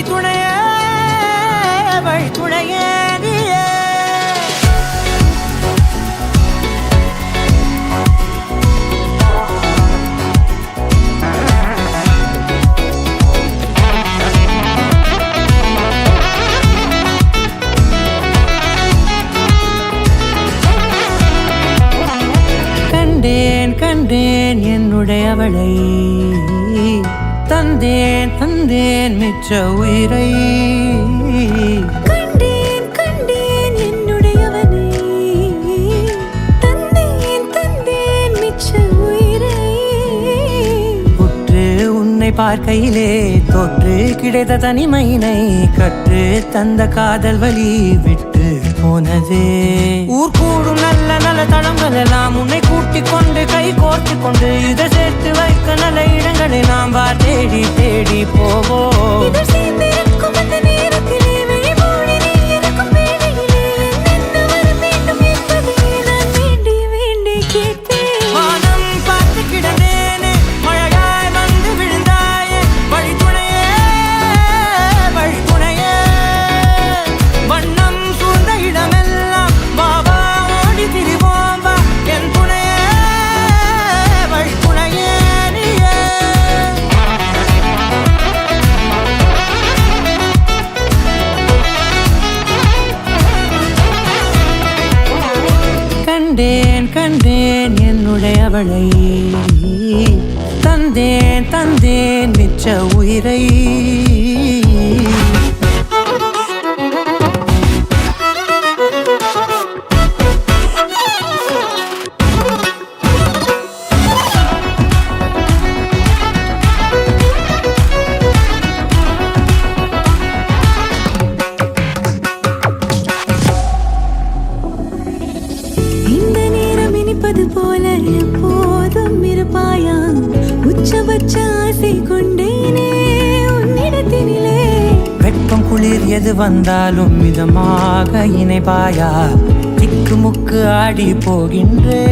வழித்துணையே வழித்துணையே நீயே. கண்டேன் கண்டேன் என்னுடையவளை, தந்தேன் தந்தேன் மிச்ச உயிரை. கண்டேன் கண்டேன் என்னுடையவனை, தந்தேன் தந்தேன் மிச்ச உயிரை. உற்று உன்னை பார்க்கையிலே தோற்று கிடைத்த தனிமையினை கற்று தந்த காதல் வழி விட்டு போனதே. ஊர் கூடும் நல்ல நல்ல தளங்கள் எல்லாம் உன்னை கூட்டிக் கொண்டு கை கோர்த்து கொண்டு இதை சேர்த்து வைக்க நல்ல இடங்களை நாம் தேடி தேடி போவோம். இதழ் சேர்ந்திருக்கும் அந்த நேரத்திலே விழிமூடி நீ இருக்கும் வேளையிலே என்ன வர வேண்டும் என்பதை நான் வேண்டி வேண்டி கேட்பேன். வானம் பார்த்து கிடந்தேனே, மழையாய் வந்து விழுந்தாயே, வழித்துணையே வழித்துணையே. வண்ணம் சூழ்ந்த இடமெல்லாம் வா வா ஓடி திரிவோம் வா, என் துணையே வழித்துணையே நீயே. கண்டேன் கண்டேன் என்னுடையவளை, தந்தேன் தந்தேன் மிச்ச உயிரை. இந்த நேரம் இனிப்பது போல எப்போதும் இருப்பாயா, உச்சபட்ச ஆசை கொண்டேனே உன்னிடத்தினிலே. வெப்பம் குளிர் எது வந்தாலும் மிதமாக இணைப்பாயா, திக்கு முக்கு ஆடி போகின்றே.